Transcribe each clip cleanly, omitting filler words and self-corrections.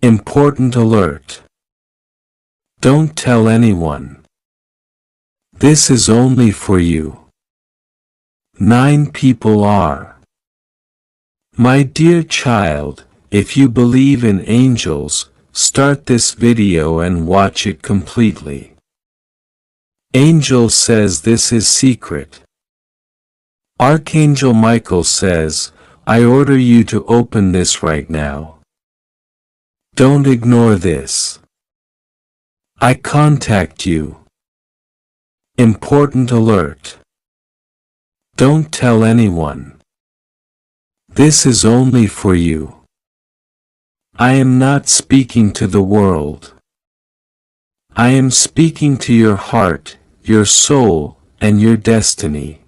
Important alert. Don't tell anyone. This is only for you. 9 people are. My dear child, if you believe in angels, start this video and watch it completely. Angel says this is secret. Archangel Michael says, I order you to open this right now. Don't ignore this. I contact you. Important alert. Don't tell anyone. This is only for you. I am not speaking to the world. I am speaking to your heart, your soul, and your destiny.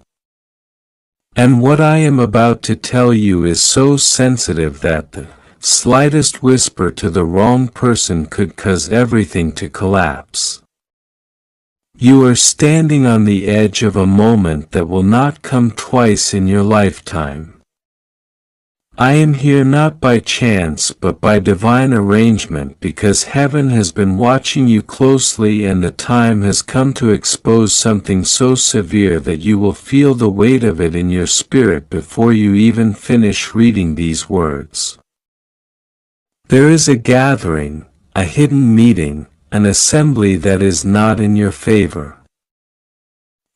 And what I am about to tell you is so sensitive that the slightest whisper to the wrong person could cause everything to collapse. You are standing on the edge of a moment that will not come twice in your lifetime. I am here not by chance but by divine arrangement because heaven has been watching you closely and the time has come to expose something so severe that you will feel the weight of it in your spirit before you even finish reading these words. There is a gathering, a hidden meeting, an assembly that is not in your favor.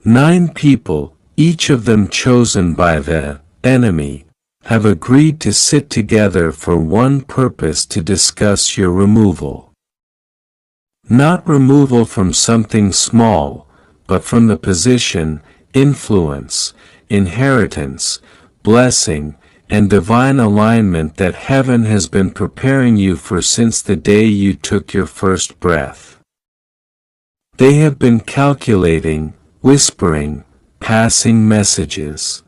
9 people, each of them chosen by the enemy, have agreed to sit together for one purpose: to discuss your removal. Not removal from something small, but from the position, influence, inheritance, blessing, and divine alignment that heaven has been preparing you for since the day you took your first breath. They have been calculating, whispering, passing messages.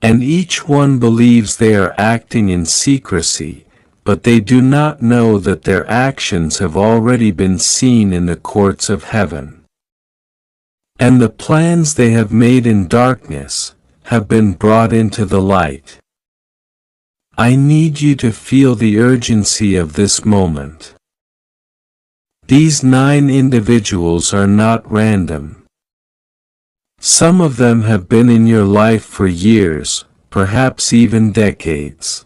And each one believes they are acting in secrecy, but they do not know that their actions have already been seen in the courts of heaven. And the plans they have made in darkness have been brought into the light. I need you to feel the urgency of this moment. These 9 individuals are not random. Some of them have been in your life for years, perhaps even decades.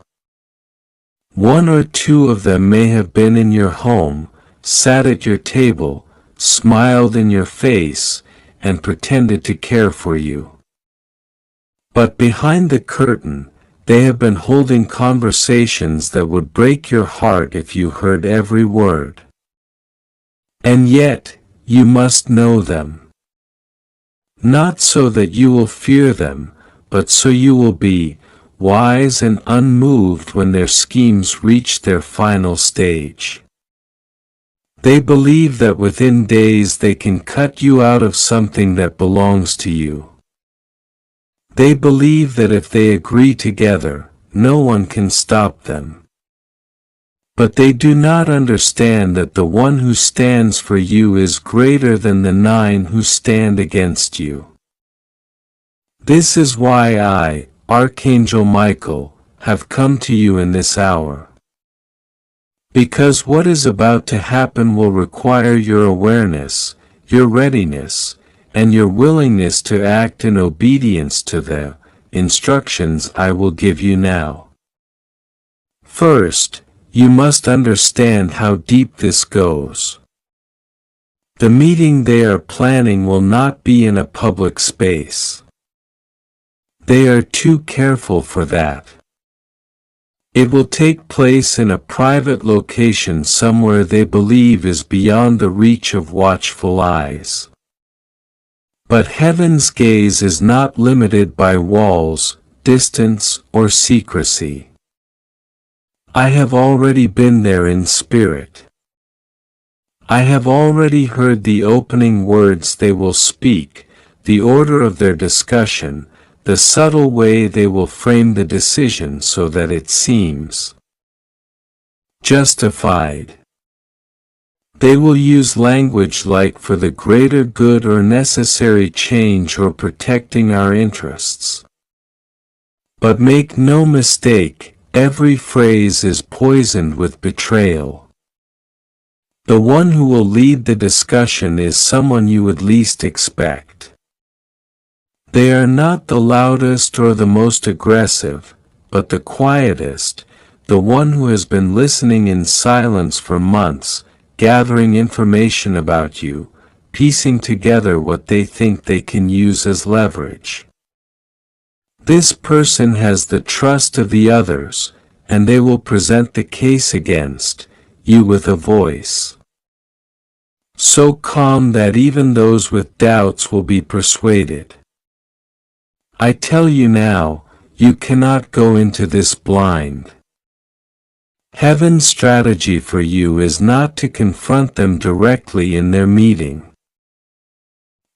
1 or 2 of them may have been in your home, sat at your table, smiled in your face, and pretended to care for you. But behind the curtain, they have been holding conversations that would break your heart if you heard every word. And yet, you must know them. Not so that you will fear them, but so you will be wise and unmoved when their schemes reach their final stage. They believe that within days they can cut you out of something that belongs to you. They believe that if they agree together, no one can stop them. But they do not understand that the one who stands for you is greater than the 9 who stand against you. This is why I, Archangel Michael, have come to you in this hour. Because what is about to happen will require your awareness, your readiness, and your willingness to act in obedience to the instructions I will give you now. First, you must understand how deep this goes. The meeting they are planning will not be in a public space. They are too careful for that. It will take place in a private location somewhere they believe is beyond the reach of watchful eyes. But heaven's gaze is not limited by walls, distance, or secrecy. I have already been there in spirit. I have already heard the opening words they will speak, the order of their discussion, the subtle way they will frame the decision so that it seems justified. They will use language like for the greater good or necessary change or protecting our interests. But make no mistake, Every phrase is poisoned with betrayal. The one who will lead the discussion is someone you would least expect. They are not the loudest or the most aggressive, but the quietest, the one who has been listening in silence for months, gathering information about you, piecing together what they think they can use as leverage. This person has the trust of the others, and they will present the case against you with a voice so calm that even those with doubts will be persuaded. I tell you now, you cannot go into this blind. Heaven's strategy for you is not to confront them directly in their meeting,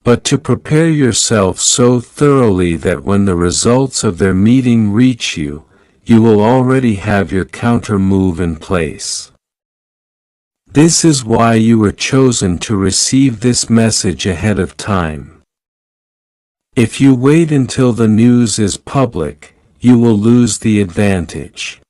but to prepare yourself so thoroughly that when the results of their meeting reach you, you will already have your counter move in place. This is why you were chosen to receive this message ahead of time. If you wait until the news is public, you will lose the advantage.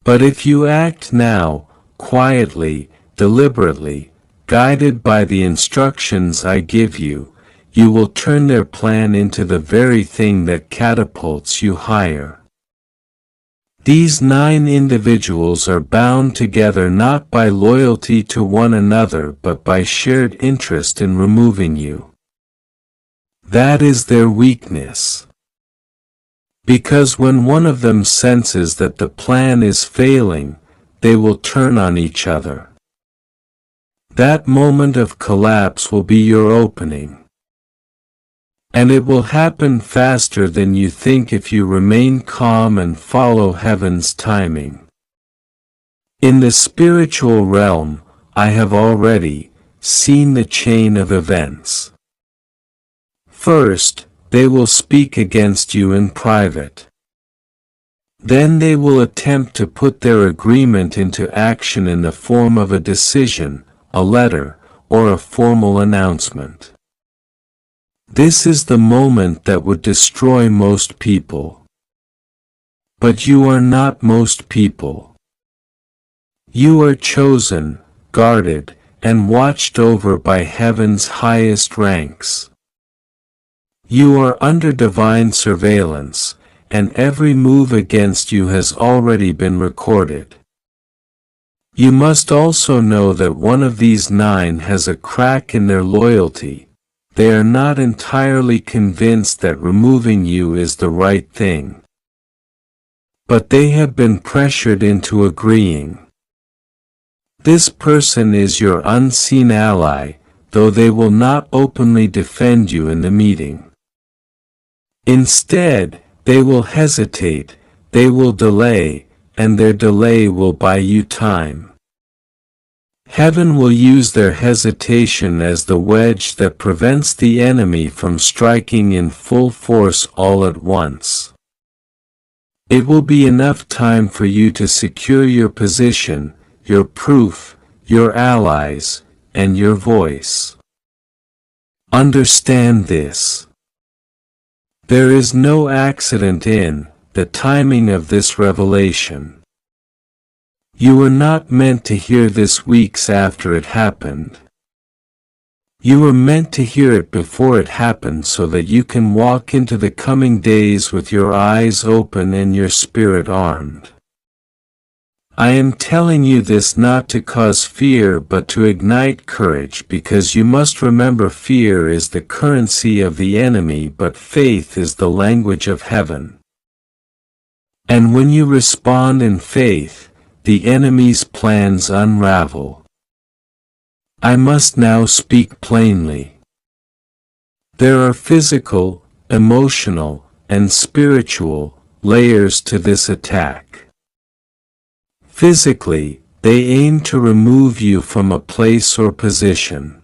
But if you act now, quietly, deliberately, guided by the instructions I give you, you will turn their plan into the very thing that catapults you higher. These 9 individuals are bound together not by loyalty to one another but by shared interest in removing you. That is their weakness. Because when one of them senses that the plan is failing, they will turn on each other. That moment of collapse will be your opening. And it will happen faster than you think if you remain calm and follow heaven's timing. In the spiritual realm, I have already seen the chain of events. First, they will speak against you in private. Then they will attempt to put their agreement into action in the form of a decision, a letter, or a formal announcement. This is the moment that would destroy most people. But you are not most people. You are chosen, guarded, and watched over by heaven's highest ranks. You are under divine surveillance, and every move against you has already been recorded. You must also know that one of these 9 has a crack in their loyalty. They are not entirely convinced that removing you is the right thing. But they have been pressured into agreeing. This person is your unseen ally, though they will not openly defend you in the meeting. Instead, they will hesitate, they will delay, and their delay will buy you time. Heaven will use their hesitation as the wedge that prevents the enemy from striking in full force all at once. It will be enough time for you to secure your position, your proof, your allies, and your voice. Understand this. There is no accident in the timing of this revelation. You were not meant to hear this weeks after it happened. You were meant to hear it before it happened so that you can walk into the coming days with your eyes open and your spirit armed. I am telling you this not to cause fear but to ignite courage, because you must remember fear is the currency of the enemy but faith is the language of heaven. And when you respond in faith, the enemy's plans unravel. I must now speak plainly. There are physical, emotional, and spiritual layers to this attack. Physically, they aim to remove you from a place or position.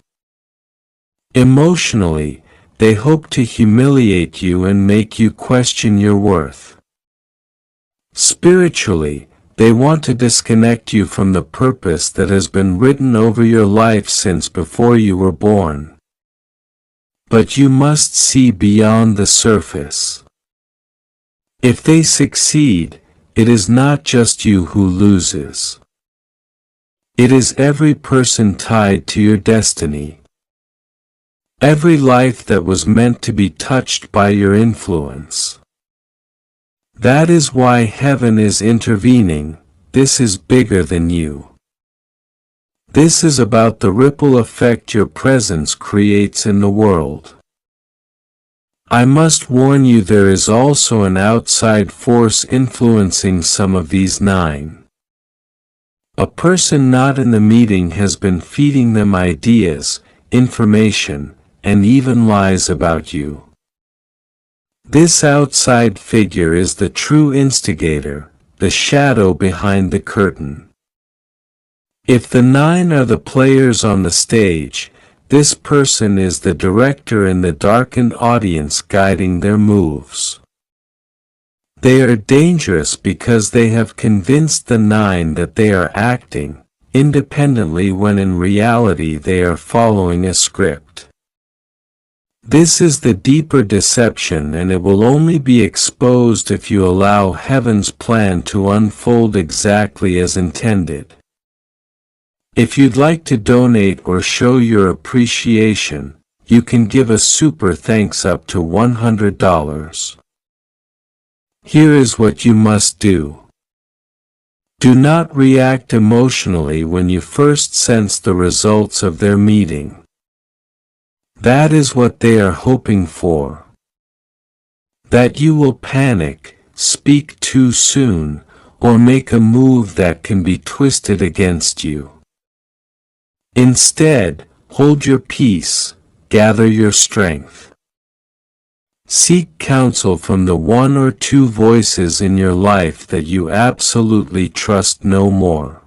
Emotionally, they hope to humiliate you and make you question your worth. Spiritually, they want to disconnect you from the purpose that has been written over your life since before you were born. But you must see beyond the surface. If they succeed, it is not just you who loses. It is every person tied to your destiny. Every life that was meant to be touched by your influence. That is why heaven is intervening. This is bigger than you. This is about the ripple effect your presence creates in the world. I must warn you, there is also an outside force influencing some of these 9. A person not in the meeting has been feeding them ideas, information, and even lies about you. This outside figure is the true instigator, the shadow behind the curtain. If the 9 are the players on the stage, this person is the director in the darkened audience guiding their moves. They are dangerous because they have convinced the 9 that they are acting independently when in reality they are following a script. This is the deeper deception, and it will only be exposed if you allow heaven's plan to unfold exactly as intended. If you'd like to donate or show your appreciation, you can give a super thanks up to $100. Here is what you must do. Do not react emotionally when you first sense the results of their meeting. That is what they are hoping for. That you will panic, speak too soon, or make a move that can be twisted against you. Instead, hold your peace, gather your strength. Seek counsel from the 1 or 2 voices in your life that you absolutely trust no more.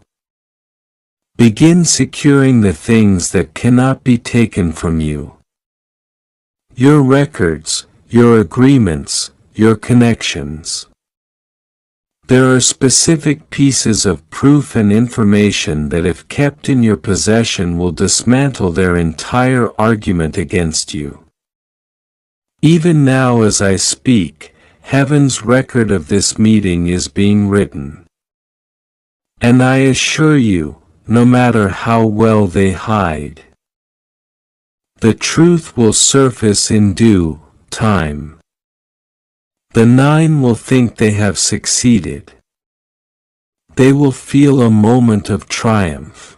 Begin securing the things that cannot be taken from you. Your records, your agreements, your connections. There are specific pieces of proof and information that if kept in your possession will dismantle their entire argument against you. Even now as I speak, heaven's record of this meeting is being written. And I assure you, no matter how well they hide, the truth will surface in due time. The 9 will think they have succeeded. They will feel a moment of triumph.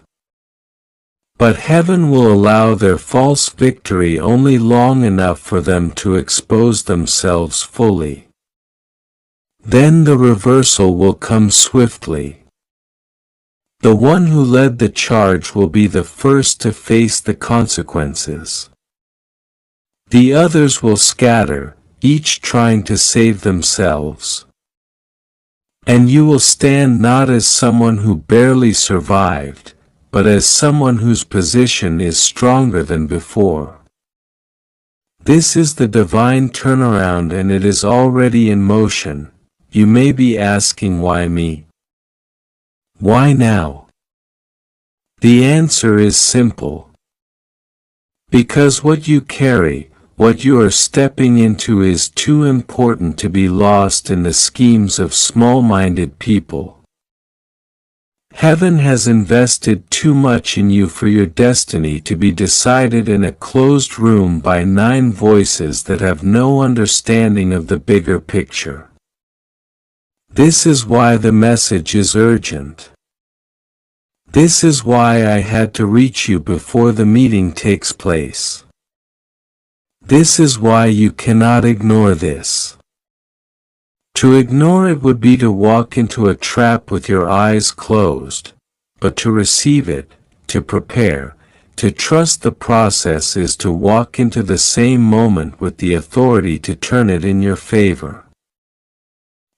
But heaven will allow their false victory only long enough for them to expose themselves fully. Then the reversal will come swiftly. The one who led the charge will be the first to face the consequences. The others will scatter, each trying to save themselves. And you will stand not as someone who barely survived, but as someone whose position is stronger than before. This is the divine turnaround, and it is already in motion. You may be asking, why me? Why now? The answer is simple. Because what you carry, what you are stepping into, is too important to be lost in the schemes of small-minded people. Heaven has invested too much in you for your destiny to be decided in a closed room by 9 voices that have no understanding of the bigger picture. This is why the message is urgent. This is why I had to reach you before the meeting takes place. This is why you cannot ignore this. To ignore it would be to walk into a trap with your eyes closed, but to receive it, to prepare, to trust the process is to walk into the same moment with the authority to turn it in your favor.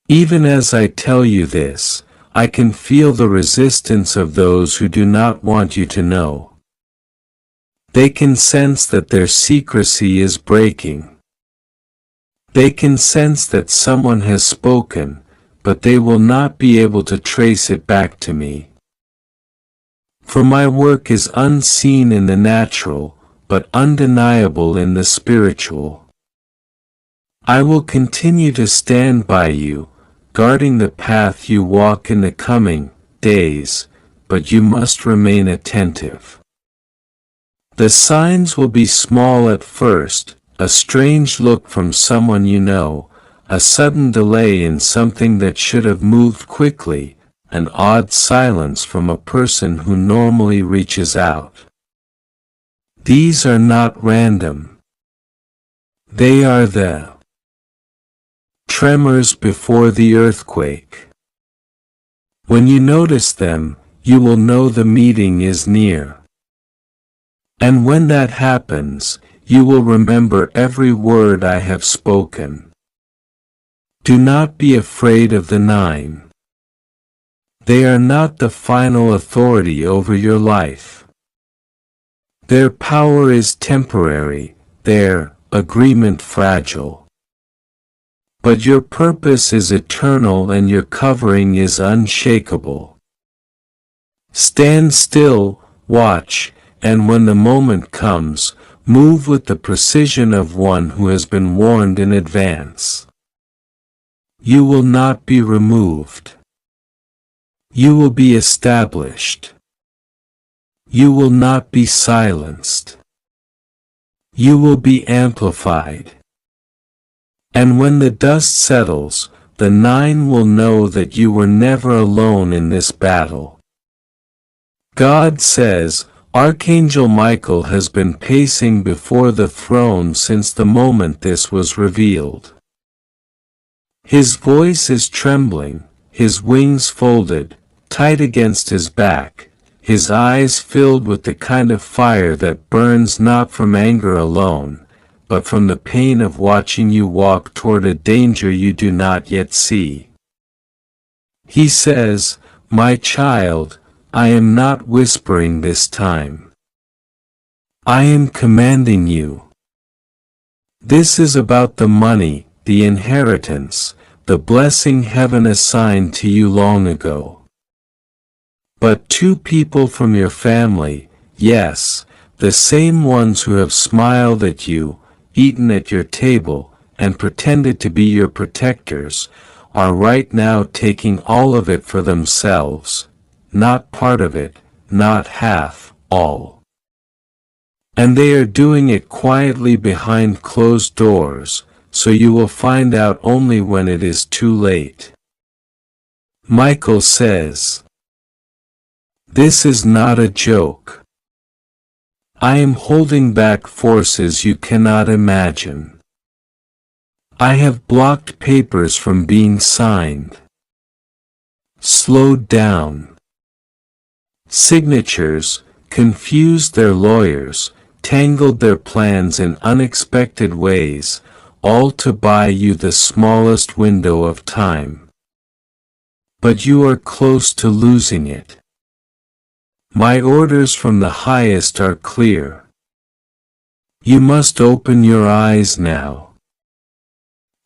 Even as I tell you this, I can feel the resistance of those who do not want you to know. They can sense that their secrecy is breaking. They can sense that someone has spoken, but they will not be able to trace it back to me. For my work is unseen in the natural, but undeniable in the spiritual. I will continue to stand by you, guarding the path you walk in the coming days, but you must remain attentive. The signs will be small at first, a strange look from someone you know, a sudden delay in something that should have moved quickly, an odd silence from a person who normally reaches out. These are not random. They are the tremors before the earthquake. When you notice them, you will know the meeting is near. And when that happens, you will remember every word I have spoken. Do not be afraid of the 9. They are not the final authority over your life. Their power is temporary, their agreement fragile. But your purpose is eternal and your covering is unshakable. Stand still, watch, and when the moment comes, move with the precision of one who has been warned in advance. You will not be removed. You will be established. You will not be silenced. You will be amplified. And when the dust settles, the 9 will know that you were never alone in this battle. God says, Archangel Michael has been pacing before the throne since the moment this was revealed. His voice is trembling, his wings folded, tight against his back, his eyes filled with the kind of fire that burns not from anger alone, but from the pain of watching you walk toward a danger you do not yet see. He says, "My child, I am not whispering this time. I am commanding you. This is about the money, the inheritance, the blessing heaven assigned to you long ago. But 2 people from your family, yes, the same ones who have smiled at you, eaten at your table, and pretended to be your protectors, are right now taking all of it for themselves, not part of it, not half, all. And they are doing it quietly behind closed doors, so you will find out only when it is too late." Michael says, "This is not a joke. I am holding back forces you cannot imagine. I have blocked papers from being signed, slowed down signatures, confused their lawyers, tangled their plans in unexpected ways, all to buy you the smallest window of time. But you are close to losing it. My orders from the highest are clear. You must open your eyes now.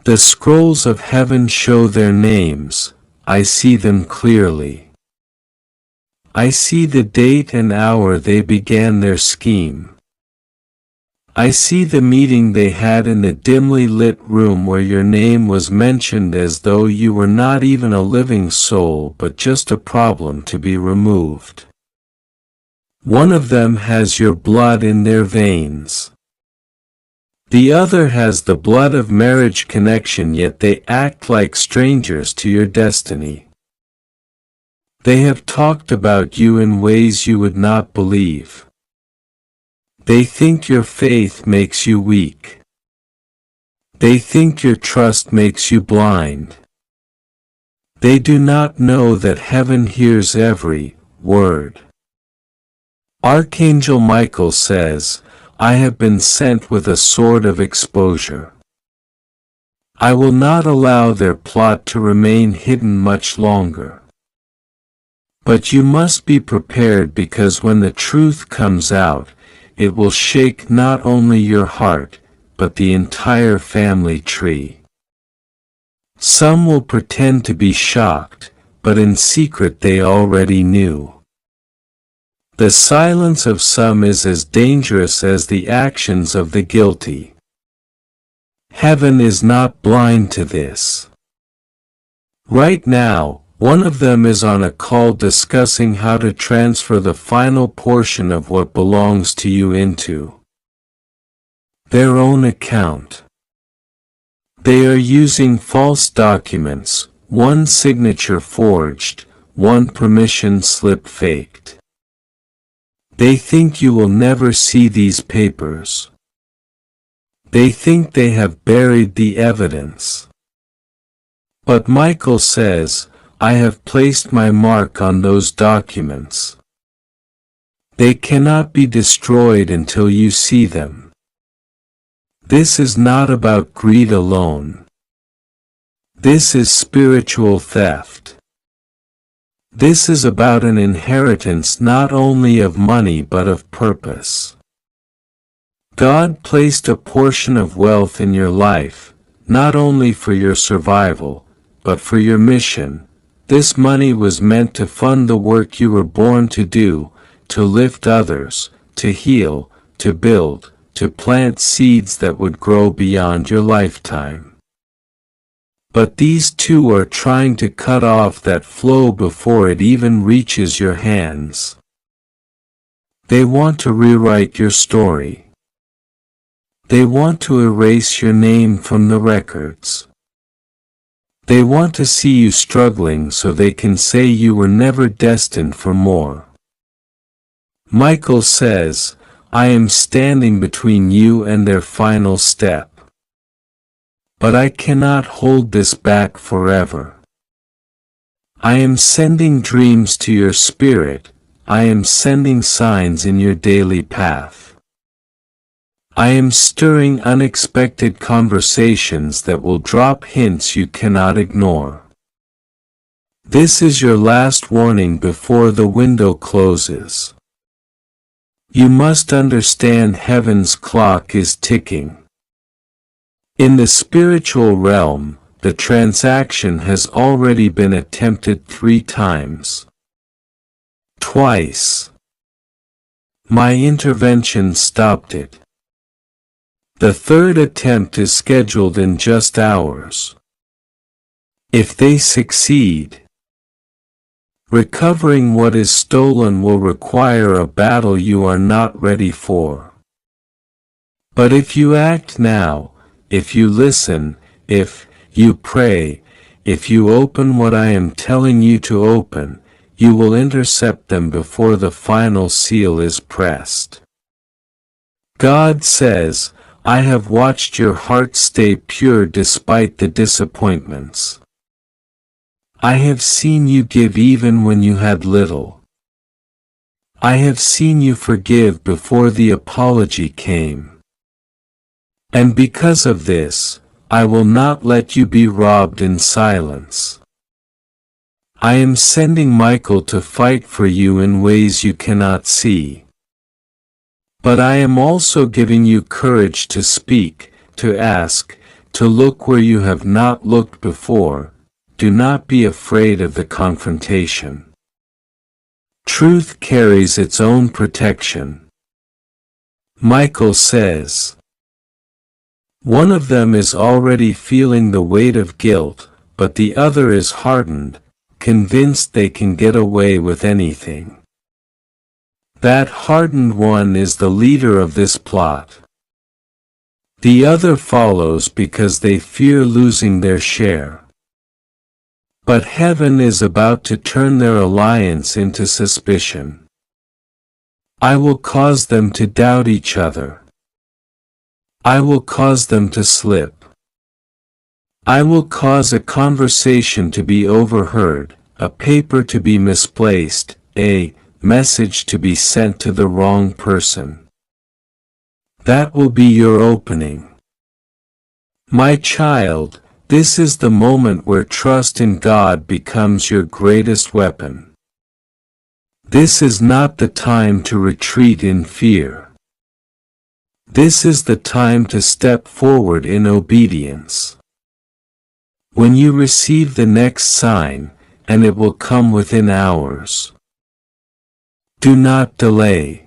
The scrolls of heaven show their names, I see them clearly. I see the date and hour they began their scheme. I see the meeting they had in the dimly lit room where your name was mentioned as though you were not even a living soul but just a problem to be removed. One of them has your blood in their veins. The other has the blood of marriage connection, yet they act like strangers to your destiny. They have talked about you in ways you would not believe. They think your faith makes you weak. They think your trust makes you blind. They do not know that heaven hears every word. Archangel Michael says, I have been sent with a sword of exposure. I will not allow their plot to remain hidden much longer. But you must be prepared, because when the truth comes out, it will shake not only your heart, but the entire family tree. Some will pretend to be shocked, but in secret they already knew. The silence of some is as dangerous as the actions of the guilty. Heaven is not blind to this. Right now, one of them is on a call discussing how to transfer the final portion of what belongs to you into their own account. They are using false documents, one signature forged, one permission slip faked. They think you will never see these papers. They think they have buried the evidence. But Michael says, I have placed my mark on those documents. They cannot be destroyed until you see them. This is not about greed alone. This is spiritual theft. This is about an inheritance not only of money but of purpose. God placed a portion of wealth in your life, not only for your survival, but for your mission. This money was meant to fund the work you were born to do, to lift others, to heal, to build, to plant seeds that would grow beyond your lifetime. But these two are trying to cut off that flow before it even reaches your hands. They want to rewrite your story. They want to erase your name from the records. They want to see you struggling so they can say you were never destined for more. Michael says, I am standing between you and their final step. But I cannot hold this back forever. I am sending dreams to your spirit, I am sending signs in your daily path. I am stirring unexpected conversations that will drop hints you cannot ignore. This is your last warning before the window closes. You must understand heaven's clock is ticking. In the spiritual realm, the transaction has already been attempted 3 times. Twice. My intervention stopped it. The 3rd attempt is scheduled in just hours. If they succeed, recovering what is stolen will require a battle you are not ready for. But if you act now, if you listen, if you pray, if you open what I am telling you to open, you will intercept them before the final seal is pressed. God says, I have watched your heart stay pure despite the disappointments. I have seen you give even when you had little. I have seen you forgive before the apology came. And because of this, I will not let you be robbed in silence. I am sending Michael to fight for you in ways you cannot see. But I am also giving you courage to speak, to ask, to look where you have not looked before. Do not be afraid of the confrontation. Truth carries its own protection. Michael says. One of them is already feeling the weight of guilt, but the other is hardened, convinced they can get away with anything. That hardened one is the leader of this plot. The other follows because they fear losing their share. But heaven is about to turn their alliance into suspicion. I will cause them to doubt each other. I will cause them to slip. I will cause a conversation to be overheard, a paper to be misplaced, a message to be sent to the wrong person. That will be your opening. My child, this is the moment where trust in God becomes your greatest weapon. This is not the time to retreat in fear. This is the time to step forward in obedience. When you receive the next sign, and it will come within hours, do not delay.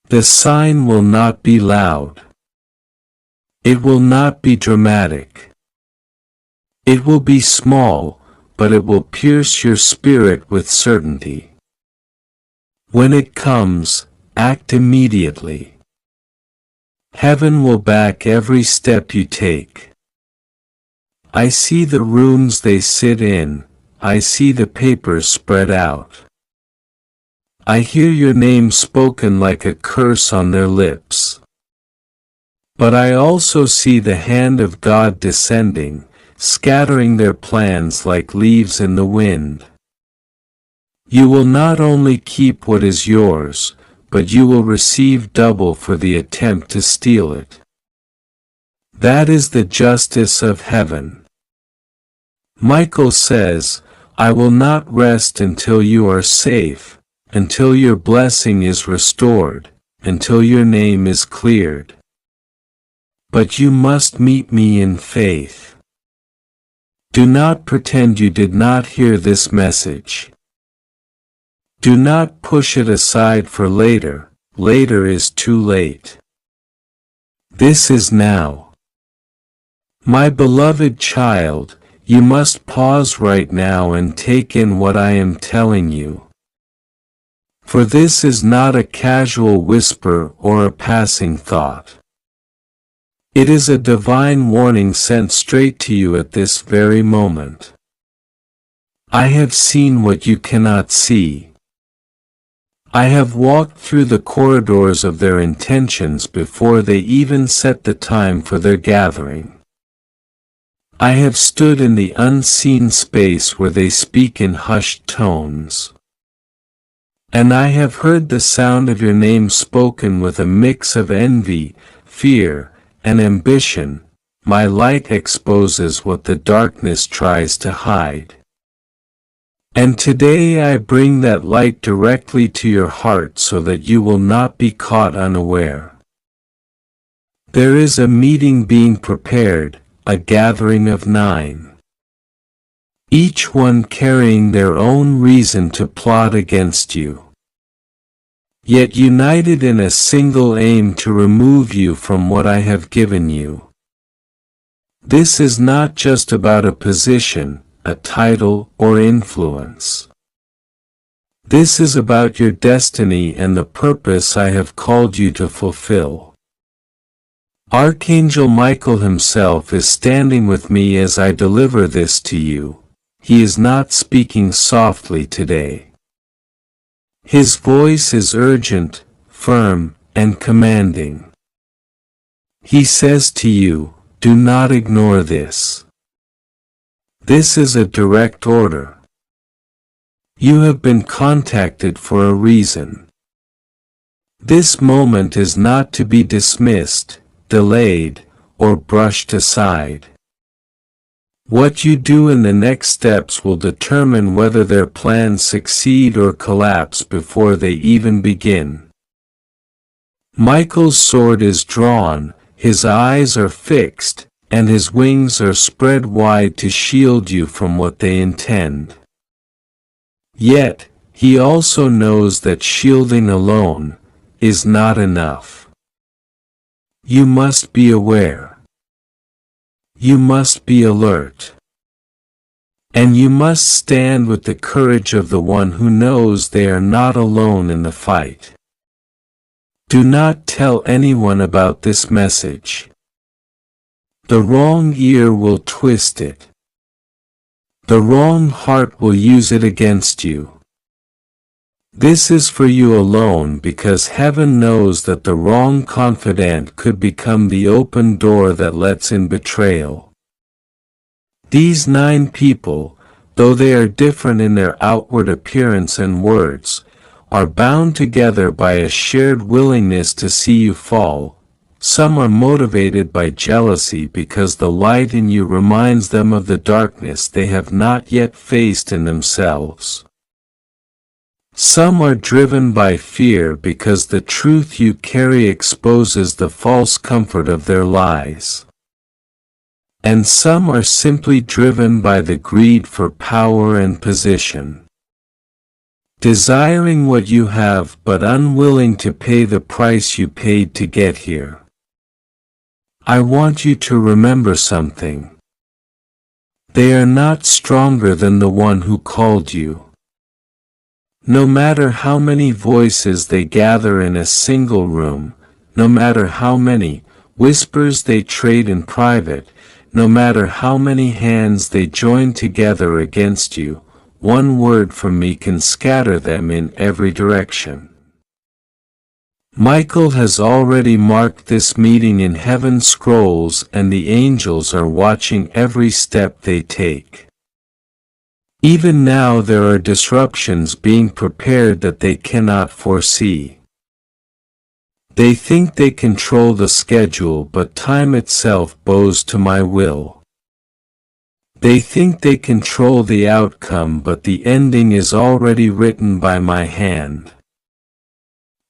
The sign will not be loud. It will not be dramatic. It will be small, but it will pierce your spirit with certainty. When it comes, act immediately. Heaven will back every step you take. I see the rooms they sit in, I see the papers spread out. I hear your name spoken like a curse on their lips. But I also see the hand of God descending, scattering their plans like leaves in the wind. You will not only keep what is yours, but you will receive double for the attempt to steal it. That is the justice of heaven. Michael says, I will not rest until you are safe, until your blessing is restored, until your name is cleared. But you must meet me in faith. Do not pretend you did not hear this message. Do not push it aside for later, later is too late. This is now. My beloved child, you must pause right now and take in what I am telling you. For this is not a casual whisper or a passing thought. It is a divine warning sent straight to you at this very moment. I have seen what you cannot see. I have walked through the corridors of their intentions before they even set the time for their gathering. I have stood in the unseen space where they speak in hushed tones. And I have heard the sound of your name spoken with a mix of envy, fear, and ambition. My light exposes what the darkness tries to hide. And today I bring that light directly to your heart so that you will not be caught unaware. There is a meeting being prepared, a gathering of 9. Each one carrying their own reason to plot against you. Yet united in a single aim to remove you from what I have given you. This is not just about a position, a title, or influence. This is about your destiny and the purpose I have called you to fulfill. Archangel Michael himself is standing with me as I deliver this to you. He is not speaking softly today. His voice is urgent, firm, and commanding. He says to you, do not ignore this. This is a direct order. You have been contacted for a reason. This moment is not to be dismissed, delayed, or brushed aside. What you do in the next steps will determine whether their plans succeed or collapse before they even begin. Michael's sword is drawn, his eyes are fixed, and his wings are spread wide to shield you from what they intend. Yet, he also knows that shielding alone is not enough. You must be aware. You must be alert. And you must stand with the courage of the one who knows they are not alone in the fight. Do not tell anyone about this message. The wrong ear will twist it. The wrong heart will use it against you. This is for you alone because heaven knows that the wrong confidant could become the open door that lets in betrayal. These 9 people, though they are different in their outward appearance and words, are bound together by a shared willingness to see you fall. Some are motivated by jealousy because the light in you reminds them of the darkness they have not yet faced in themselves. Some are driven by fear because the truth you carry exposes the false comfort of their lies. And some are simply driven by the greed for power and position. Desiring what you have but unwilling to pay the price you paid to get here. I want you to remember something. They are not stronger than the one who called you. No matter how many voices they gather in a single room, no matter how many whispers they trade in private, no matter how many hands they join together against you, one word from me can scatter them in every direction. Michael has already marked this meeting in heaven's scrolls, and the angels are watching every step they take. Even now there are disruptions being prepared that they cannot foresee. They think they control the schedule, but time itself bows to my will. They think they control the outcome, but the ending is already written by my hand.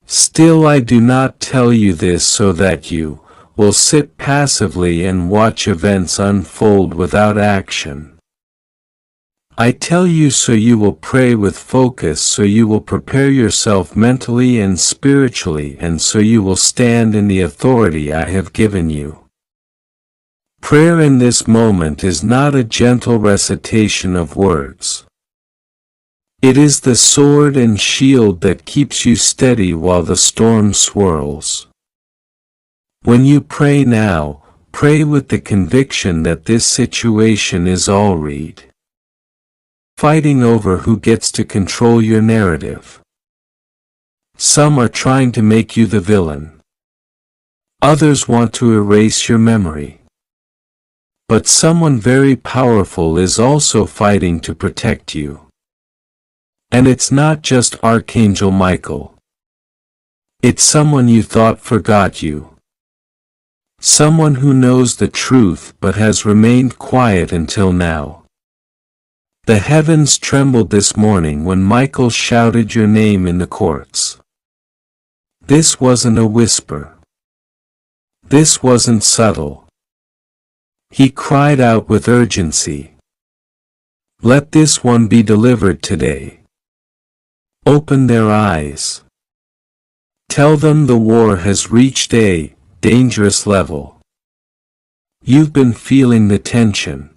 Still, I do not tell you this so that you will sit passively and watch events unfold without action. I tell you so you will pray with focus, so you will prepare yourself mentally and spiritually, and so you will stand in the authority I have given you. Prayer in this moment is not a gentle recitation of words. It is the sword and shield that keeps you steady while the storm swirls. When you pray now, pray with the conviction that this situation is already fighting over who gets to control your narrative. Some are trying to make you the villain. Others want to erase your memory. But someone very powerful is also fighting to protect you. And it's not just Archangel Michael. It's someone you thought forgot you. Someone who knows the truth but has remained quiet until now. The heavens trembled this morning when Michael shouted your name in the courts. This wasn't a whisper. This wasn't subtle. He cried out with urgency. Let this one be delivered today. Open their eyes. Tell them the war has reached a dangerous level. You've been feeling the tension,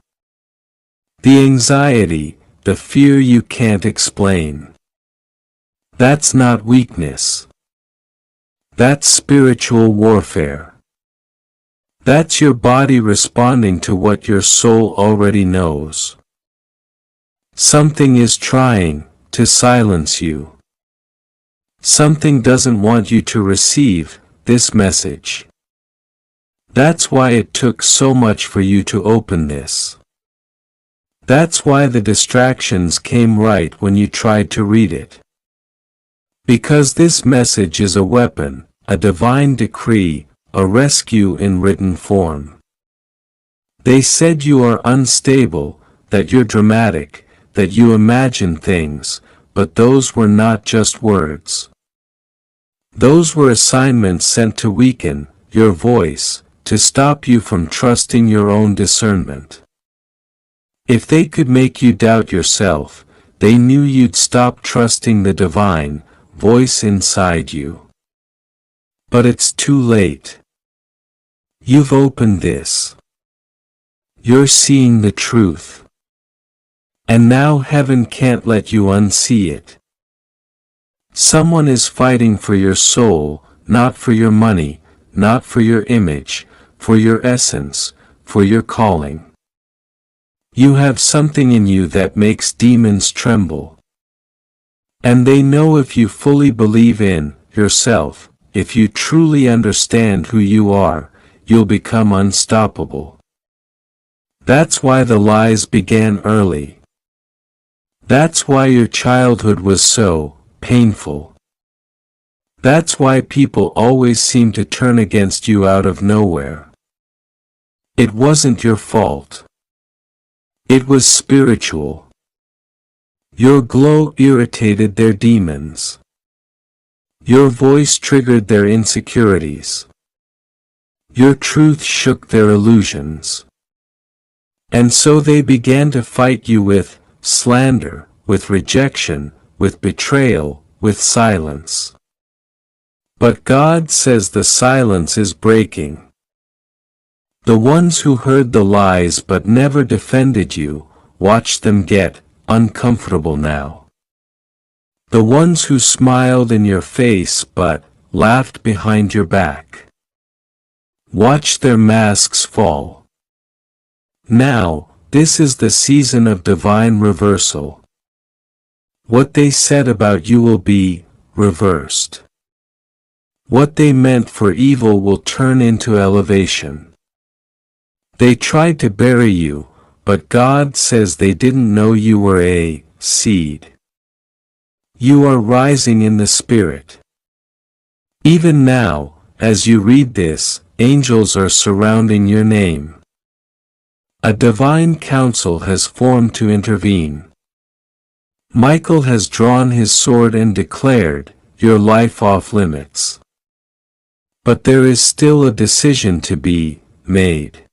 the anxiety, the fear you can't explain. That's not weakness. That's spiritual warfare. That's your body responding to what your soul already knows. Something is trying to silence you. Something doesn't want you to receive this message. That's why it took so much for you to open this. That's why the distractions came right when you tried to read it. Because this message is a weapon, a divine decree, a rescue in written form. They said you are unstable, that you're dramatic, that you imagine things, but those were not just words. Those were assignments sent to weaken your voice, to stop you from trusting your own discernment. If they could make you doubt yourself, they knew you'd stop trusting the divine voice inside you. But it's too late. You've opened this. You're seeing the truth. And now heaven can't let you unsee it. Someone is fighting for your soul, not for your money, not for your image, for your essence, for your calling. You have something in you that makes demons tremble. And they know if you fully believe in yourself, if you truly understand who you are, you'll become unstoppable. That's why the lies began early. That's why your childhood was so painful. That's why people always seem to turn against you out of nowhere. It wasn't your fault. It was spiritual. Your glow irritated their demons. Your voice triggered their insecurities. Your truth shook their illusions. And so they began to fight you with slander, with rejection, with betrayal, with silence. But God says the silence is breaking. The ones who heard the lies but never defended you, watch them get uncomfortable now. The ones who smiled in your face but laughed behind your back, watch their masks fall. Now, this is the season of divine reversal. What they said about you will be reversed. What they meant for evil will turn into elevation. They tried to bury you, but God says they didn't know you were a seed. You are rising in the Spirit. Even now, as you read this, angels are surrounding your name. A divine council has formed to intervene. Michael has drawn his sword and declared, your life off limits. But there is still a decision to be made.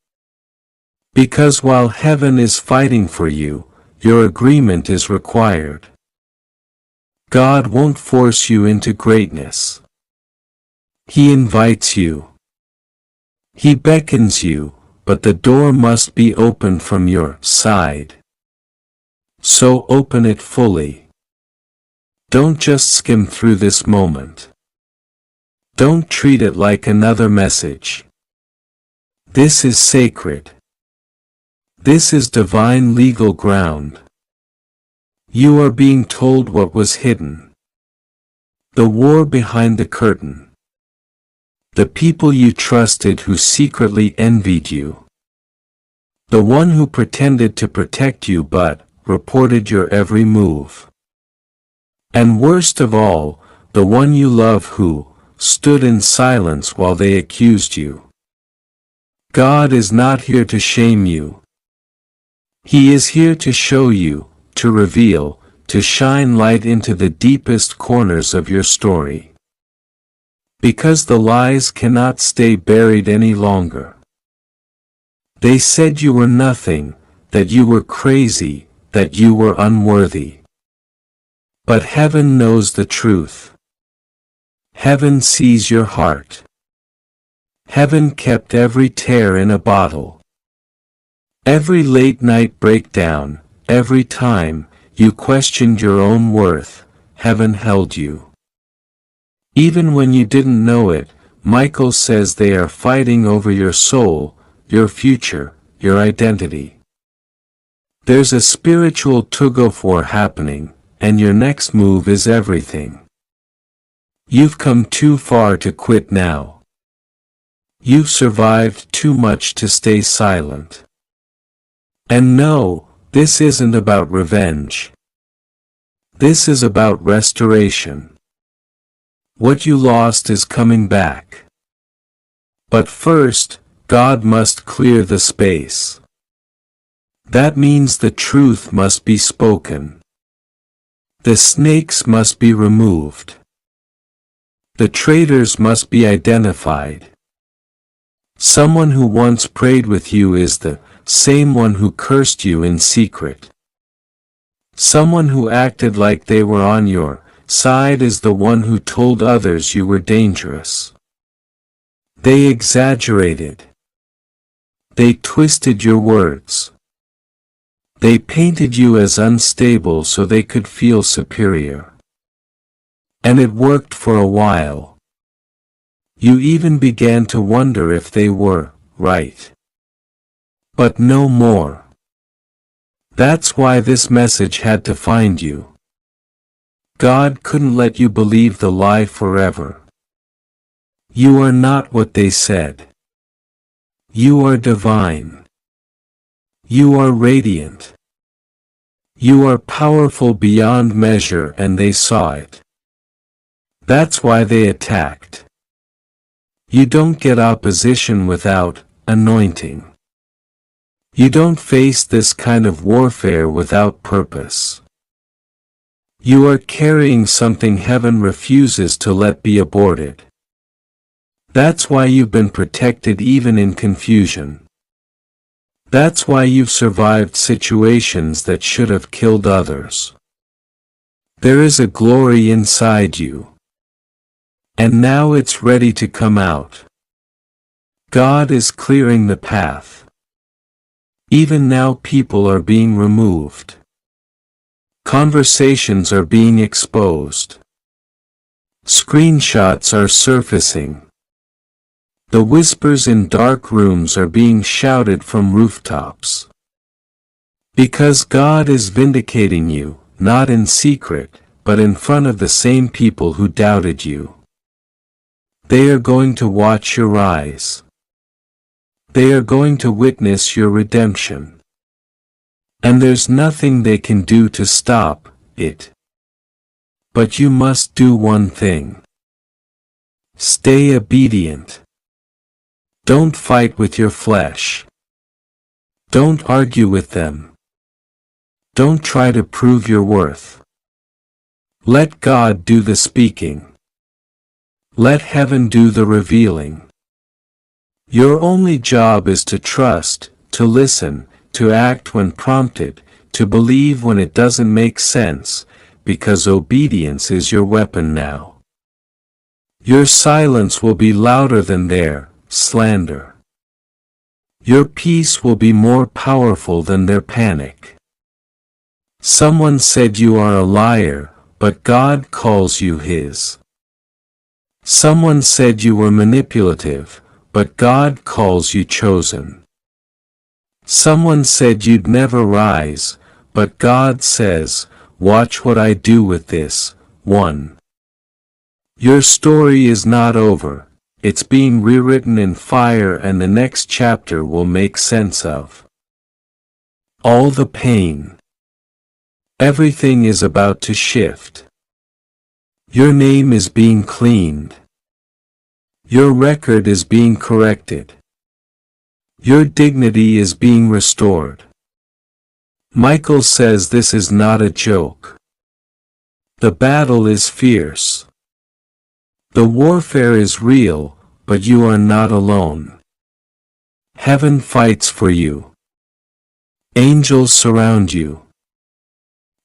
Because while heaven is fighting for you, your agreement is required. God won't force you into greatness. He invites you. He beckons you, but the door must be opened from your side. So open it fully. Don't just skim through this moment. Don't treat it like another message. This is sacred. This is divine legal ground. You are being told what was hidden. The war behind the curtain. The people you trusted who secretly envied you. The one who pretended to protect you but reported your every move. And worst of all, the one you love who stood in silence while they accused you. God is not here to shame you. He is here to show you, to reveal, to shine light into the deepest corners of your story. Because the lies cannot stay buried any longer. They said you were nothing, that you were crazy, that you were unworthy. But heaven knows the truth. Heaven sees your heart. Heaven kept every tear in a bottle. Every late night breakdown, every time you questioned your own worth, heaven held you. Even when you didn't know it, Michael says they are fighting over your soul, your future, your identity. There's a spiritual tug-of-war happening, and your next move is everything. You've come too far to quit now. You've survived too much to stay silent. And no, this isn't about revenge. This is about restoration. What you lost is coming back. But first, God must clear the space. That means the truth must be spoken. The snakes must be removed. The traitors must be identified. Someone who once prayed with you is the same one who cursed you in secret. Someone who acted like they were on your side is the one who told others you were dangerous. They exaggerated. They twisted your words. They painted you as unstable so they could feel superior. And it worked for a while. You even began to wonder if they were right. But no more. That's why this message had to find you. God couldn't let you believe the lie forever. You are not what they said. You are divine. You are radiant. You are powerful beyond measure, and they saw it. That's why they attacked. You don't get opposition without anointing. You don't face this kind of warfare without purpose. You are carrying something heaven refuses to let be aborted. That's why you've been protected even in confusion. That's why you've survived situations that should have killed others. There is a glory inside you. And now it's ready to come out. God is clearing the path. Even now people are being removed. Conversations are being exposed. Screenshots are surfacing. The whispers in dark rooms are being shouted from rooftops. Because God is vindicating you, not in secret, but in front of the same people who doubted you. They are going to watch your rise. They are going to witness your redemption. And there's nothing they can do to stop it. But you must do one thing. Stay obedient. Don't fight with your flesh. Don't argue with them. Don't try to prove your worth. Let God do the speaking. Let heaven do the revealing. Your only job is to trust, to listen, to act when prompted, to believe when it doesn't make sense, because obedience is your weapon now. Your silence will be louder than their slander. Your peace will be more powerful than their panic. Someone said you are a liar, but God calls you His. Someone said you were manipulative, but God calls you chosen. Someone said you'd never rise, but God says, watch what I do with this one. Your story is not over, it's being rewritten in fire, and the next chapter will make sense of all the pain. Everything is about to shift. Your name is being cleaned. Your record is being corrected. Your dignity is being restored. Michael says this is not a joke. The battle is fierce. The warfare is real, but you are not alone. Heaven fights for you. Angels surround you.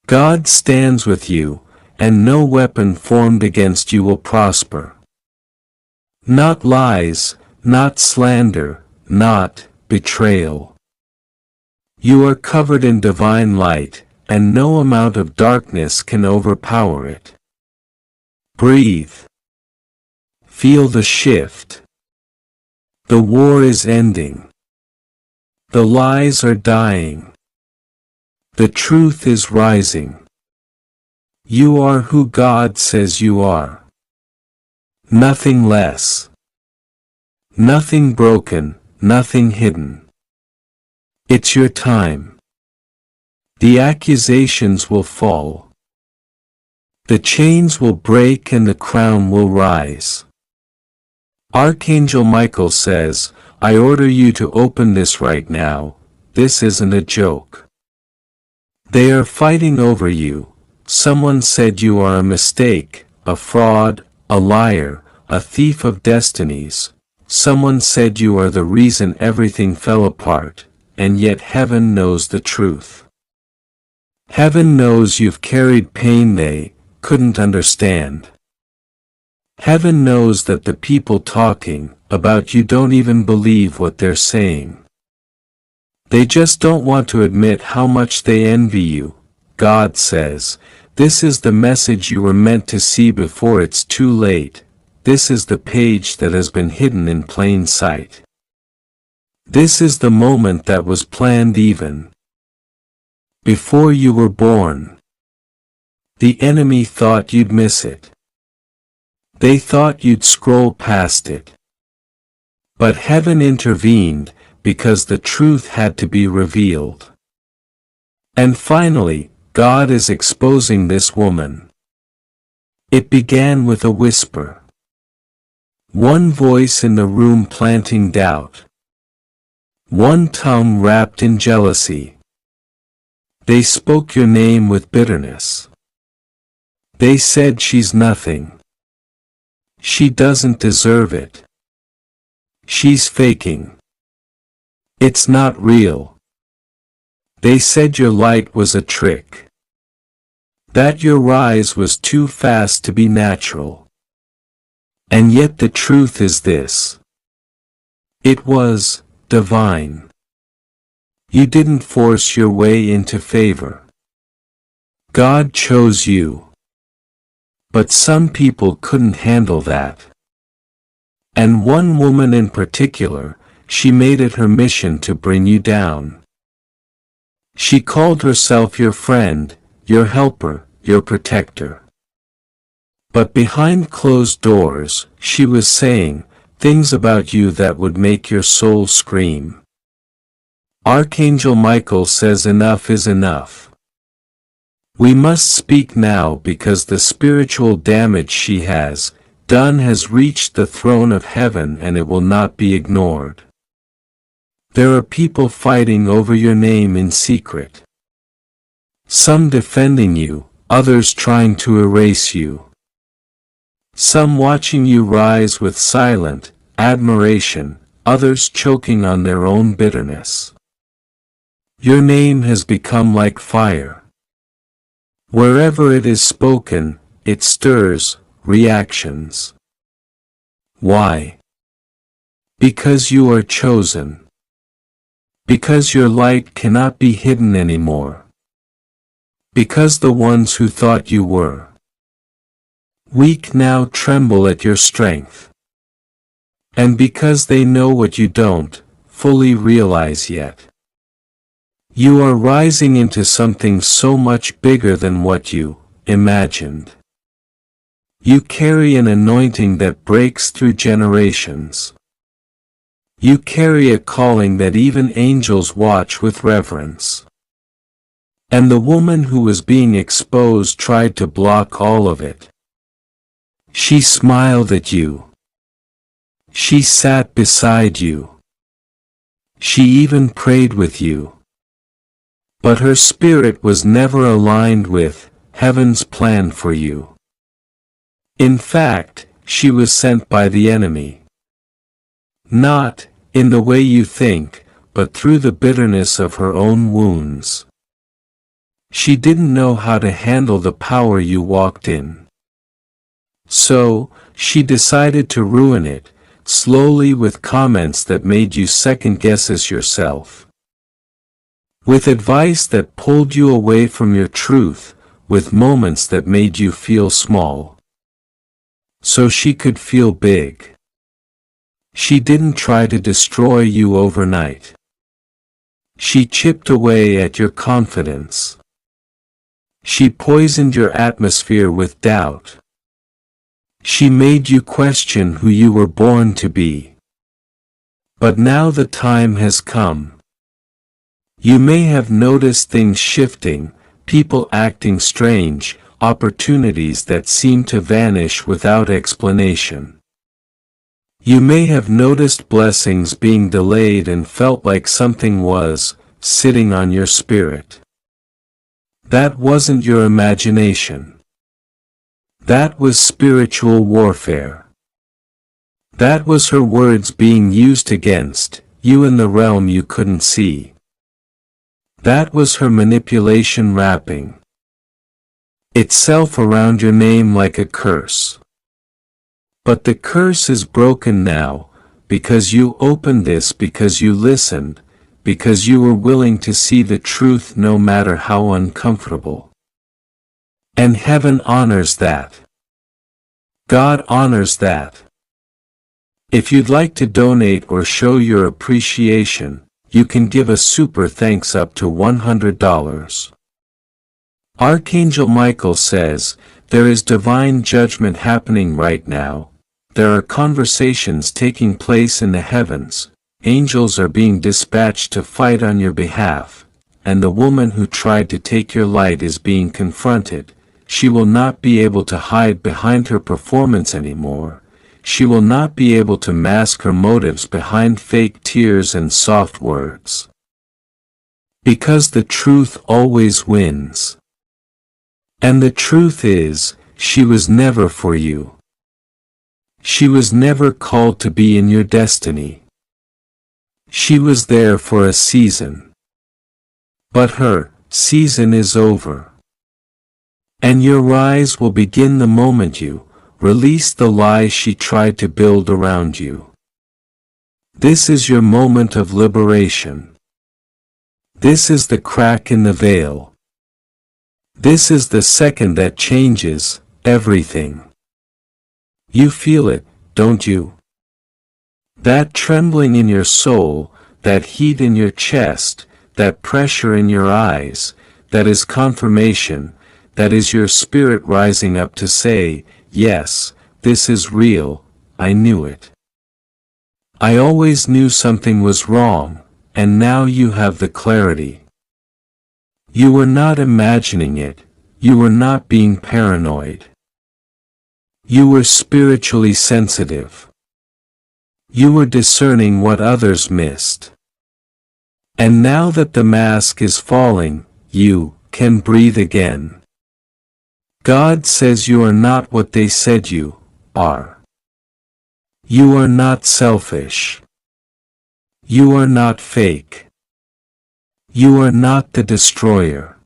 God stands with you, and no weapon formed against you will prosper. Not lies, not slander, not betrayal. You are covered in divine light, and no amount of darkness can overpower it. Breathe. Feel the shift. The war is ending. The lies are dying. The truth is rising. You are who God says you are. Nothing less. Nothing broken, nothing hidden. It's your time. The accusations will fall. The chains will break and the crown will rise. Archangel Michael says, I order you to open this right now. This isn't a joke. They are fighting over you. Someone said you are a mistake, a fraud, a liar, a thief of destinies. Someone said you are the reason everything fell apart, and yet heaven knows the truth. Heaven knows you've carried pain they couldn't understand. Heaven knows that the people talking about you don't even believe what they're saying. They just don't want to admit how much they envy you. God says, this is the message you were meant to see before it's too late. This is the page that has been hidden in plain sight. This is the moment that was planned even before you were born. The enemy thought you'd miss it. They thought you'd scroll past it. But heaven intervened, because the truth had to be revealed. And finally, God is exposing this woman. It began with a whisper. One voice in the room planting doubt. One tongue wrapped in jealousy. They spoke your name with bitterness. They said she's nothing. She doesn't deserve it. She's faking. It's not real. They said your light was a trick. That your rise was too fast to be natural. And yet the truth is this. It was divine. You didn't force your way into favor. God chose you. But some people couldn't handle that. And one woman in particular, she made it her mission to bring you down. She called herself your friend, your helper, your protector. But behind closed doors, she was saying things about you that would make your soul scream. Archangel Michael says enough is enough. We must speak now because the spiritual damage she has done has reached the throne of heaven and it will not be ignored. There are people fighting over your name in secret. Some defending you, others trying to erase you. Some watching you rise with silent admiration, others choking on their own bitterness. Your name has become like fire. Wherever it is spoken, it stirs reactions. Why? Because you are chosen. Because your light cannot be hidden anymore. Because the ones who thought you were weak now tremble at your strength. And because they know what you don't fully realize yet. You are rising into something so much bigger than what you imagined. You carry an anointing that breaks through generations. You carry a calling that even angels watch with reverence. And the woman who was being exposed tried to block all of it. She smiled at you. She sat beside you. She even prayed with you. But her spirit was never aligned with heaven's plan for you. In fact, she was sent by the enemy. Not in the way you think, but through the bitterness of her own wounds. She didn't know how to handle the power you walked in. So, she decided to ruin it, slowly with comments that made you second-guess yourself. With advice that pulled you away from your truth, with moments that made you feel small. So she could feel big. She didn't try to destroy you overnight. She chipped away at your confidence. She poisoned your atmosphere with doubt. She made you question who you were born to be. But now the time has come. You may have noticed things shifting, people acting strange, opportunities that seem to vanish without explanation. You may have noticed blessings being delayed and felt like something was sitting on your spirit. That wasn't your imagination. That was spiritual warfare. That was her words being used against you in the realm you couldn't see. That was her manipulation wrapping itself around your name like a curse. But the curse is broken now, because you opened this, because you listened, because you were willing to see the truth no matter how uncomfortable. And heaven honors that. God honors that. If you'd like to donate or show your appreciation, you can give a super thanks up to $100. Archangel Michael says, there is divine judgment happening right now. There are conversations taking place in the heavens. Angels are being dispatched to fight on your behalf. And the woman who tried to take your light is being confronted. She will not be able to hide behind her performance anymore. She will not be able to mask her motives behind fake tears and soft words. Because the truth always wins. And the truth is, she was never for you. She was never called to be in your destiny. She was there for a season. But her season is over. And your rise will begin the moment you release the lies she tried to build around you. This is your moment of liberation. This is the crack in the veil. This is the second that changes everything. You feel it, don't you? That trembling in your soul, that heat in your chest, that pressure in your eyes, that is confirmation, that is your spirit rising up to say, yes, this is real, I knew it. I always knew something was wrong, and now you have the clarity. You were not imagining it, you were not being paranoid. You were spiritually sensitive. You were discerning what others missed. And now that the mask is falling, you can breathe again. God says you are not what they said you are. You are not selfish. You are not fake. You are not the destroyer.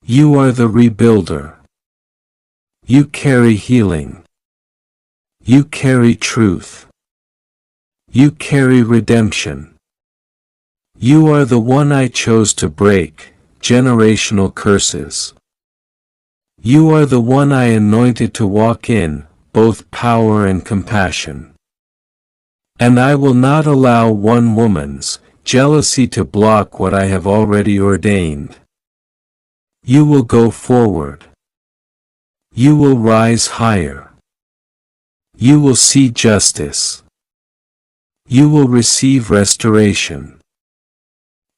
You are the rebuilder. You carry healing. You carry truth. You carry redemption. You are the one I chose to break generational curses. You are the one I anointed to walk in both power and compassion. And I will not allow one woman's jealousy to block what I have already ordained. You will go forward. You will rise higher. You will see justice. You will receive restoration.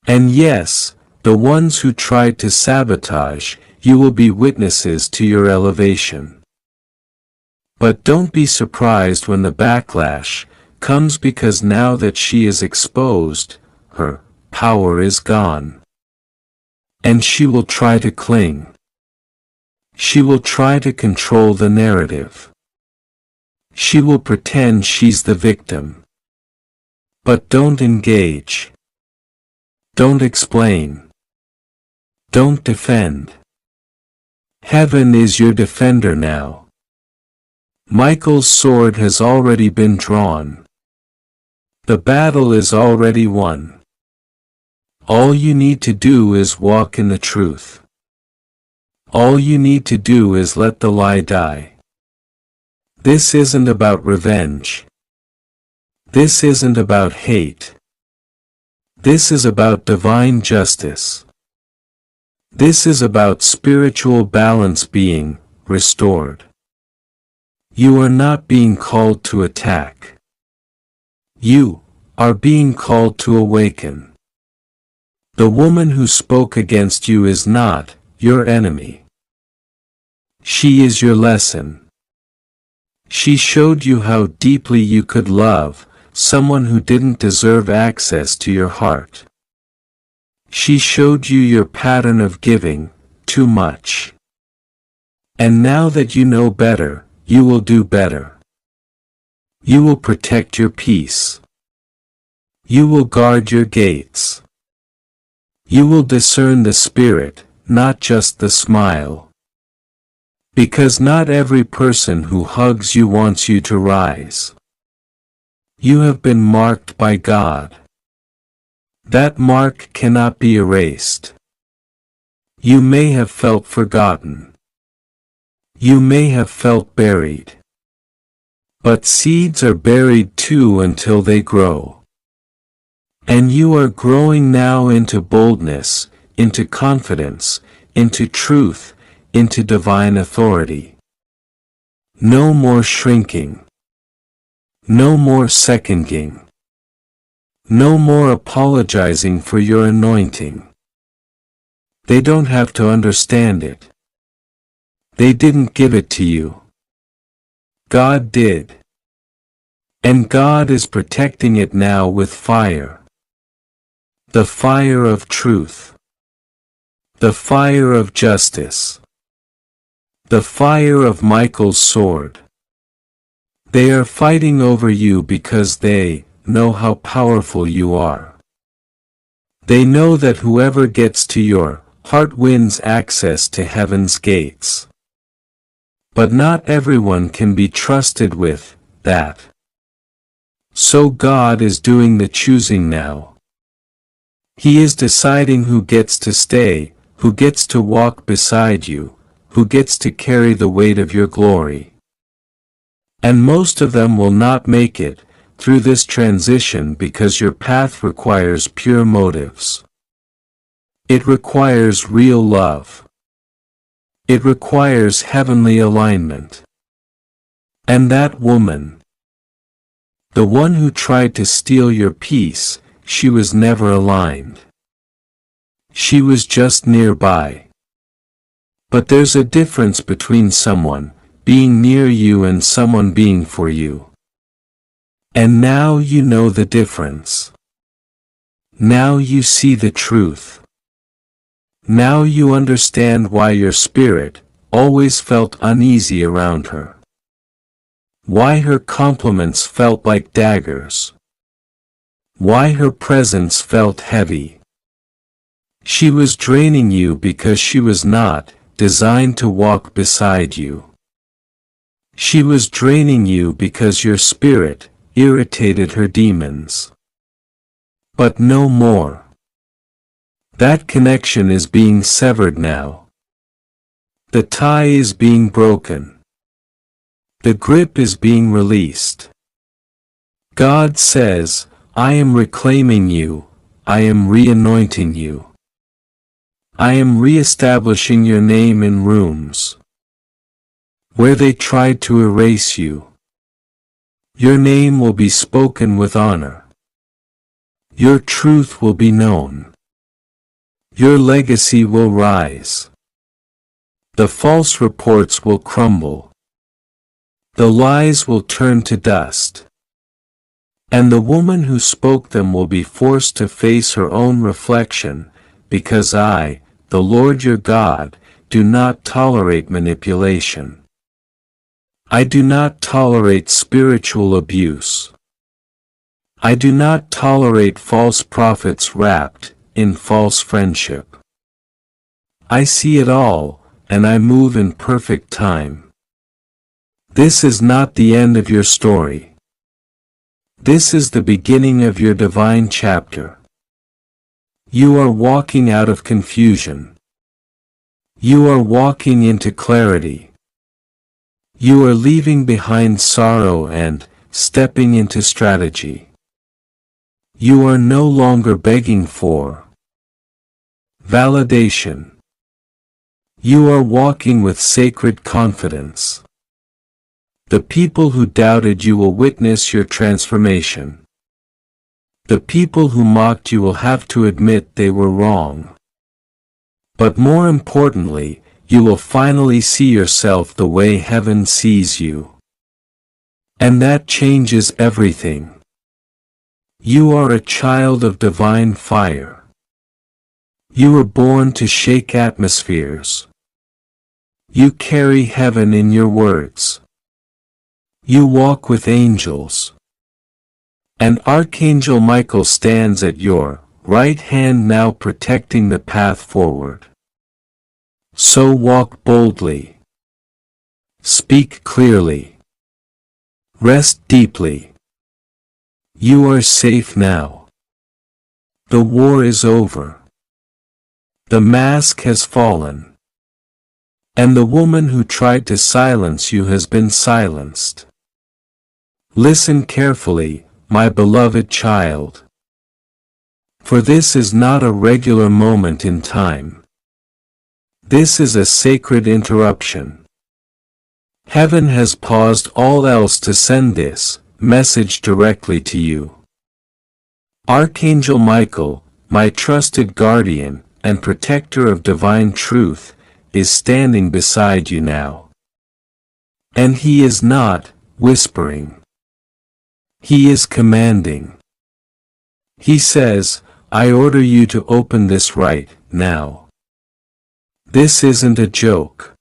And yes, the ones who tried to sabotage, you will be witnesses to your elevation. But don't be surprised when the backlash comes, because now that she is exposed, her power is gone. And she will try to cling. She will try to control the narrative. She will pretend she's the victim. But don't engage. Don't explain. Don't defend. Heaven is your defender now. Michael's sword has already been drawn. The battle is already won. All you need to do is walk in the truth. All you need to do is let the lie die. This isn't about revenge. This isn't about hate. This is about divine justice. This is about spiritual balance being restored. You are not being called to attack. You are being called to awaken. The woman who spoke against you is not your enemy. She is your lesson. She showed you how deeply you could love someone who didn't deserve access to your heart. She showed you your pattern of giving too much. And now that you know better, you will do better. You will protect your peace. You will guard your gates. You will discern the spirit, not just the smile. Because not every person who hugs you wants you to rise. You have been marked by God. That mark cannot be erased. You may have felt forgotten. You may have felt buried. But seeds are buried too until they grow. And you are growing now into boldness, into confidence, into truth, into divine authority. No more shrinking. No more seconding. No more apologizing for your anointing. They don't have to understand it. They didn't give it to you. God did. And God is protecting it now with fire. The fire of truth. The fire of justice. The fire of Michael's sword. They are fighting over you because they know how powerful you are. They know that whoever gets to your heart wins access to heaven's gates. But not everyone can be trusted with that. So God is doing the choosing now. He is deciding who gets to stay, who gets to walk beside you, who gets to carry the weight of your glory. And most of them will not make it through this transition because your path requires pure motives. It requires real love. It requires heavenly alignment. And that woman, the one who tried to steal your peace, she was never aligned. She was just nearby. But there's a difference between someone being near you and someone being for you. And now you know the difference. Now you see the truth. Now you understand why your spirit always felt uneasy around her. Why her compliments felt like daggers. Why her presence felt heavy. She was draining you because she was not designed to walk beside you. She was draining you because your spirit irritated her demons. But no more. That connection is being severed now. The tie is being broken. The grip is being released. God says, I am reclaiming you, I am re-anointing you. I am re-establishing your name in rooms where they tried to erase you. Your name will be spoken with honor. Your truth will be known. Your legacy will rise. The false reports will crumble. The lies will turn to dust. And the woman who spoke them will be forced to face her own reflection, because I, the Lord your God, do not tolerate manipulation. I do not tolerate spiritual abuse. I do not tolerate false prophets wrapped in false friendship. I see it all, and I move in perfect time. This is not the end of your story. This is the beginning of your divine chapter. You are walking out of confusion. You are walking into clarity. You are leaving behind sorrow and stepping into strategy. You are no longer begging for validation. You are walking with sacred confidence. The people who doubted you will witness your transformation. The people who mocked you will have to admit they were wrong. But more importantly, you will finally see yourself the way heaven sees you. And that changes everything. You are a child of divine fire. You were born to shake atmospheres. You carry heaven in your words. You walk with angels. And Archangel Michael stands at your right hand now, protecting the path forward. So walk boldly. Speak clearly. Rest deeply. You are safe now. The war is over. The mask has fallen. And the woman who tried to silence you has been silenced. Listen carefully, my beloved child. For this is not a regular moment in time. This is a sacred interruption. Heaven has paused all else to send this message directly to you. Archangel Michael, my trusted guardian and protector of divine truth, is standing beside you now. And he is not whispering. He is commanding. He says, I order you to open this right now. This isn't a joke.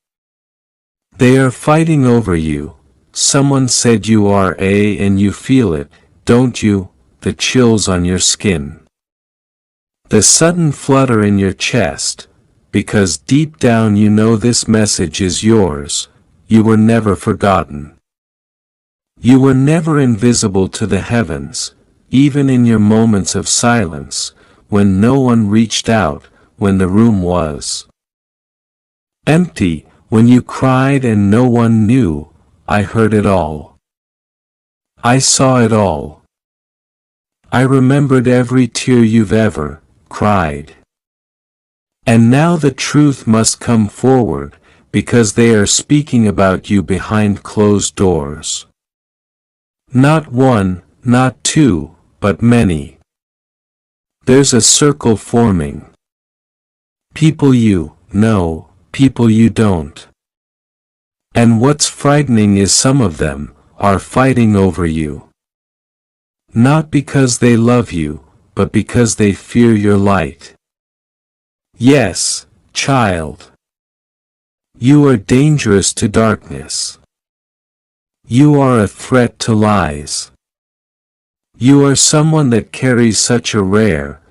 They are fighting over you. Someone said you are and you feel it, don't you, the chills on your skin. The sudden flutter in your chest, because deep down you know this message is yours, you were never forgotten. You were never invisible to the heavens, even in your moments of silence, when no one reached out, when the room was empty, when you cried and no one knew. I heard it all. I saw it all. I remembered every tear you've ever cried. And now the truth must come forward, because they are speaking about you behind closed doors. Not one, not two, but many. There's a circle forming. People you know, people you don't. And what's frightening is some of them are fighting over you. Not because they love you, but because they fear your light. Yes, child. You are dangerous to darkness. You are a threat to lies. You are someone that carries such a rare,